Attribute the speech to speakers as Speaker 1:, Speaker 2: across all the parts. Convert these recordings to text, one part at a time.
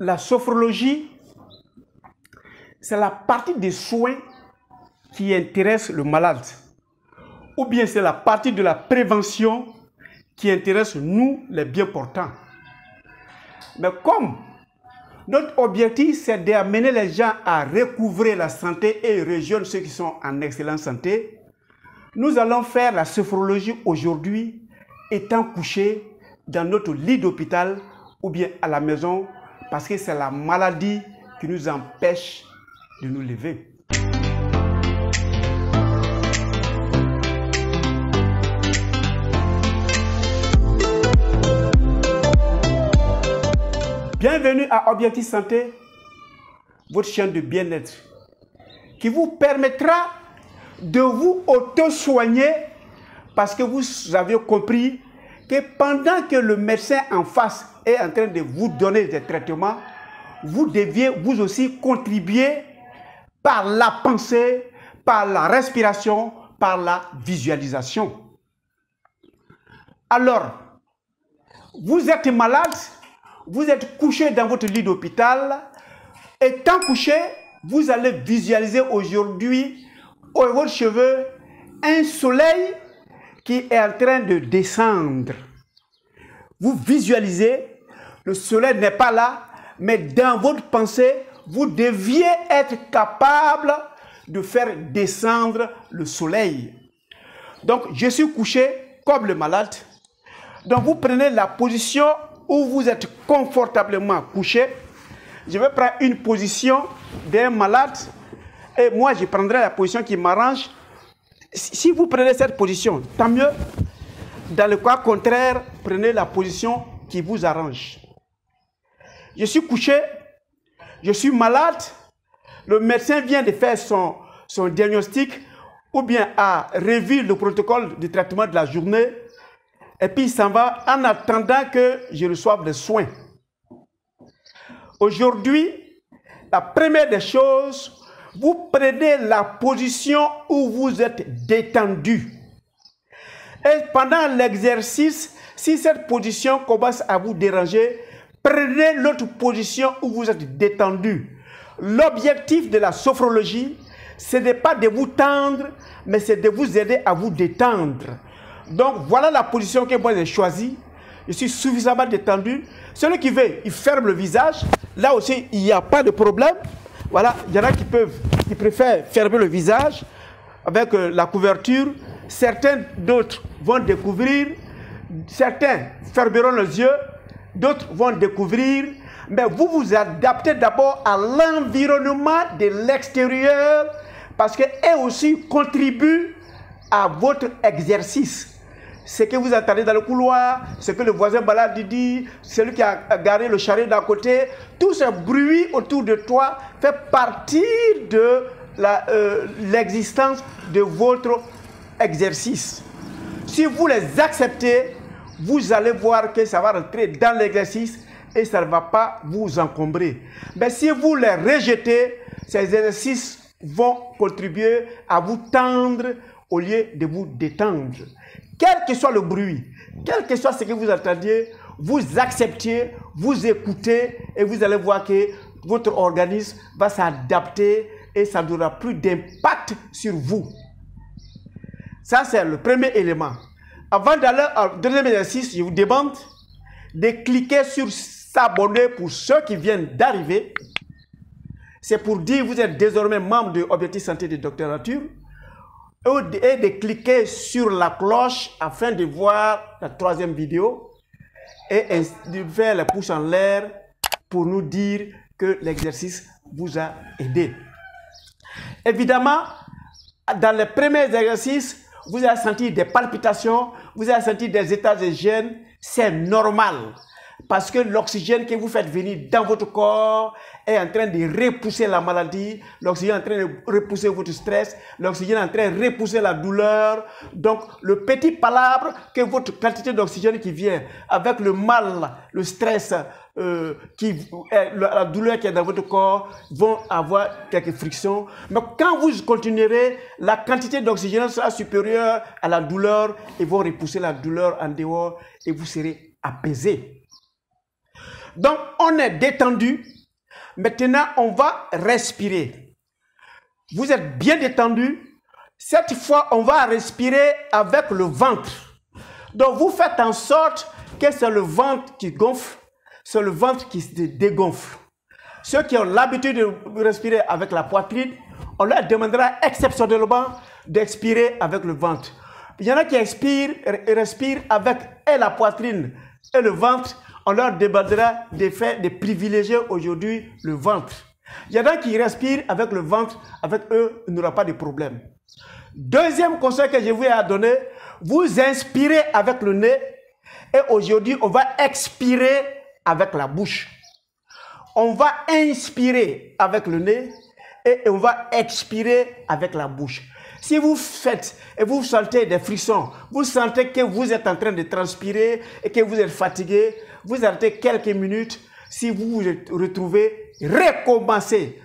Speaker 1: La sophrologie, c'est la partie des soins qui intéresse le malade. Ou bien c'est la partie de la prévention qui intéresse nous, les bien portants. Mais comme notre objectif, c'est d'amener les gens à recouvrer la santé et rejoindre ceux qui sont en excellente santé, nous allons faire la sophrologie aujourd'hui, étant couchés dans notre lit d'hôpital ou bien à la maison, parce que c'est la maladie qui nous empêche de nous lever. Bienvenue à Objectif Santé, votre chaîne de bien-être, qui vous permettra de vous auto-soigner parce que vous avez compris que pendant que le médecin en face est en train de vous donner des traitements, vous deviez vous aussi contribuer par la pensée, par la respiration, par la visualisation. Alors, vous êtes malade, vous êtes couché dans votre lit d'hôpital, étant couché, vous allez visualiser aujourd'hui au votre cheveu un soleil qui est en train de descendre. Vous visualisez, le soleil n'est pas là, mais dans votre pensée, vous deviez être capable de faire descendre le soleil. Donc, je suis couché comme le malade. Donc, vous prenez la position où vous êtes confortablement couché. Je vais prendre une position d'un malade et moi je prendrai la position qui m'arrange. Si vous prenez cette position, tant mieux. Dans le cas contraire, prenez la position qui vous arrange. Je suis couché, je suis malade, le médecin vient de faire son diagnostic ou bien a revu le protocole de traitement de la journée. Et puis il s'en va en attendant que je reçoive les soins. Aujourd'hui, la première des choses, vous prenez la position où vous êtes détendu. Et pendant l'exercice, si cette position commence à vous déranger, prenez l'autre position où vous êtes détendu. L'objectif de la sophrologie, ce n'est pas de vous tendre, mais c'est de vous aider à vous détendre. Donc, voilà la position que moi j'ai choisie. Je suis suffisamment détendu. Celui qui veut, il ferme le visage. Là aussi, il n'y a pas de problème. Voilà, il y en a qui préfèrent fermer le visage avec la couverture. Certains d'autres vont découvrir. Certains fermeront les yeux. D'autres vont découvrir. Mais vous vous adaptez d'abord à l'environnement de l'extérieur parce qu'eux aussi contribuent à votre exercice. Ce que vous entendez dans le couloir, ce que le voisin malade dit, celui qui a garé le chariot d'à côté, tout ce bruit autour de toi fait partie de l'existence de votre exercice. Si vous les acceptez, vous allez voir que ça va rentrer dans l'exercice et ça ne va pas vous encombrer. Mais si vous les rejetez, ces exercices vont contribuer à vous tendre au lieu de vous détendre. Quel que soit le bruit, quel que soit ce que vous entendiez, vous acceptez, vous écoutez et vous allez voir que votre organisme va s'adapter et ça n'aura plus d'impact sur vous. Ça, c'est le premier élément. Avant d'aller au deuxième exercice, je vous demande de cliquer sur s'abonner pour ceux qui viennent d'arriver. C'est pour dire que vous êtes désormais membre de Objectif Santé de Dr Nature. Et de cliquer sur la cloche afin de voir la troisième vidéo et de faire le pouce en l'air pour nous dire que l'exercice vous a aidé. Évidemment, dans les premiers exercices, vous avez senti des palpitations, vous avez senti des états de gêne, c'est normal. Parce que l'oxygène que vous faites venir dans votre corps est en train de repousser la maladie, l'oxygène est en train de repousser votre stress, l'oxygène est en train de repousser la douleur. Donc, le petit palabre que votre quantité d'oxygène qui vient avec le mal, le stress, la douleur qui est dans votre corps vont avoir quelques frictions. Mais quand vous continuerez, la quantité d'oxygène sera supérieure à la douleur et vont repousser la douleur en dehors et vous serez apaisé. Donc, on est détendu. Maintenant, on va respirer. Vous êtes bien détendu. Cette fois, on va respirer avec le ventre. Donc, vous faites en sorte que c'est le ventre qui gonfle, c'est le ventre qui se dégonfle. Ceux qui ont l'habitude de respirer avec la poitrine, on leur demandera exceptionnellement d'expirer avec le ventre. Il y en a qui respirent avec et la poitrine et le ventre. On leur demandera de privilégier aujourd'hui le ventre. Il y en a qui respirent avec le ventre, avec eux, il n'y aura pas de problème. Deuxième conseil que je vous ai donné, vous inspirez avec le nez et aujourd'hui, on va expirer avec la bouche. On va inspirer avec le nez et on va expirer avec la bouche. Si vous faites et vous sentez des frissons, vous sentez que vous êtes en train de transpirer et que vous êtes fatigué, vous arrêtez quelques minutes. Si vous vous retrouvez, recommencez.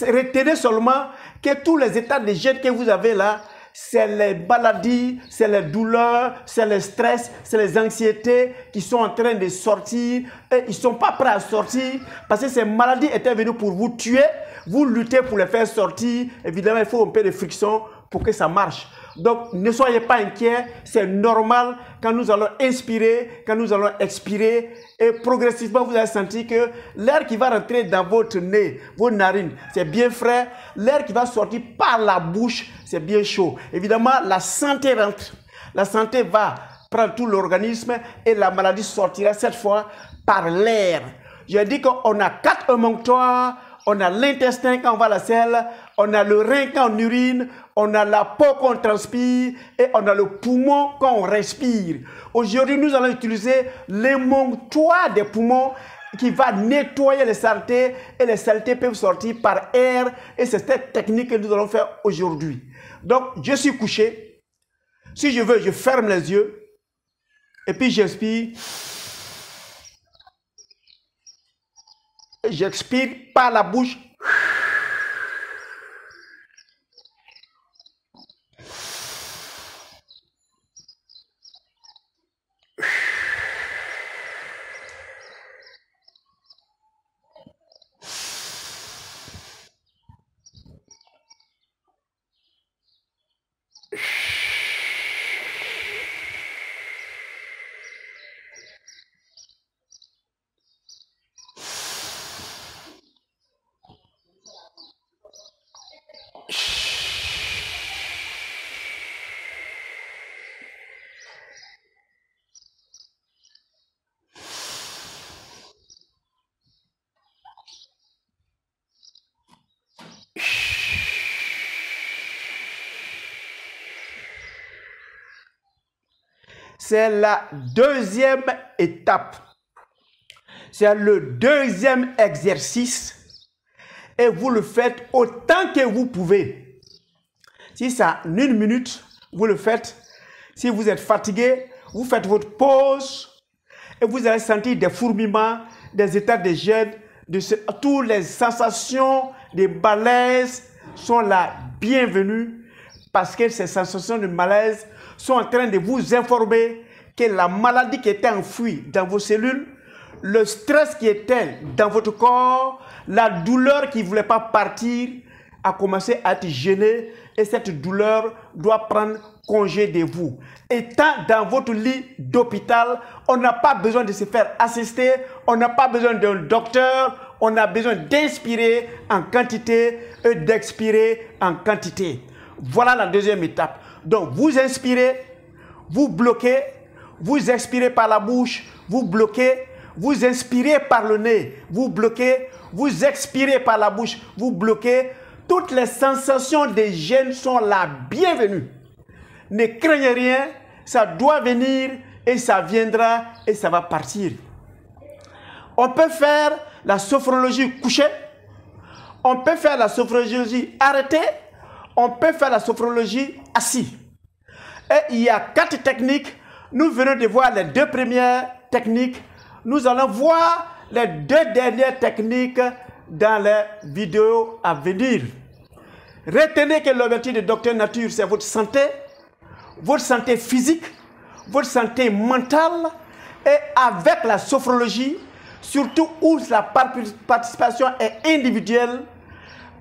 Speaker 1: Retenez seulement que tous les états de gêne que vous avez là, c'est les maladies, c'est les douleurs, c'est le stress, c'est les anxiétés qui sont en train de sortir et ils ne sont pas prêts à sortir parce que ces maladies étaient venues pour vous tuer. Vous luttez pour les faire sortir. Évidemment, il faut un peu de friction pour que ça marche. Donc, ne soyez pas inquiets. C'est normal quand nous allons inspirer, quand nous allons expirer. Et progressivement, vous allez sentir que l'air qui va rentrer dans votre nez, vos narines, c'est bien frais. L'air qui va sortir par la bouche, c'est bien chaud. Évidemment, la santé rentre. La santé va prendre tout l'organisme et la maladie sortira cette fois par l'air. J'ai dit qu'on a 4 émonctoires. On a l'intestin quand on va à la selle, on a le rein quand on urine, on a la peau quand on transpire et on a le poumon quand on respire. Aujourd'hui, nous allons utiliser l'émonctoire des poumons qui va nettoyer les saletés et les saletés peuvent sortir par air et c'est cette technique que nous allons faire aujourd'hui. Donc, je suis couché. Si je veux, je ferme les yeux et puis j'inspire. J'expire par la bouche. C'est la deuxième étape. C'est le deuxième exercice. Et vous le faites autant que vous pouvez. Si ça a 1 minute, vous le faites. Si vous êtes fatigué, vous faites votre pause. Et vous allez sentir des fourmillements, des états de gêne, toutes les sensations, des malaises sont la bienvenue. Parce que ces sensations de malaise sont en train de vous informer que la maladie qui était enfouie dans vos cellules, le stress qui était dans votre corps, la douleur qui ne voulait pas partir, a commencé à être gênée et cette douleur doit prendre congé de vous. Étant dans votre lit d'hôpital, on n'a pas besoin de se faire assister, on n'a pas besoin d'un docteur, on a besoin d'inspirer en quantité et d'expirer en quantité. Voilà la deuxième étape. Donc, vous inspirez, vous bloquez, vous expirez par la bouche, vous bloquez, vous inspirez par le nez, vous bloquez, vous expirez par la bouche, vous bloquez. Toutes les sensations de gêne sont la bienvenue. Ne craignez rien, ça doit venir et ça viendra et ça va partir. On peut faire la sophrologie couchée, on peut faire la sophrologie arrêtée, on peut faire la sophrologie assis. Et il y a 4 techniques. Nous venons de voir les 2 premières techniques. Nous allons voir les 2 dernières techniques dans les vidéos à venir. Retenez que l'objectif de Docteur Nature, c'est votre santé physique, votre santé mentale. Et avec la sophrologie, surtout où la participation est individuelle,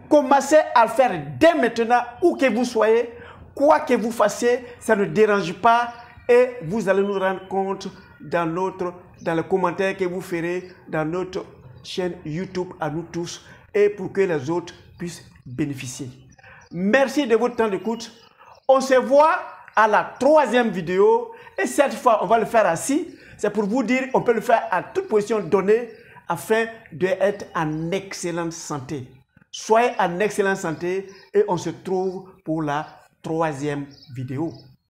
Speaker 1: commencez à le faire dès maintenant, où que vous soyez, quoi que vous fassiez, ça ne dérange pas et vous allez nous rendre compte dans les commentaires que vous ferez dans notre chaîne YouTube à nous tous et pour que les autres puissent bénéficier. Merci de votre temps d'écoute. On se voit à la 3e vidéo et cette fois on va le faire assis. C'est pour vous dire on peut le faire à toute position donnée afin d'être en excellente santé. Soyez en excellente santé et on se trouve pour la 3e vidéo.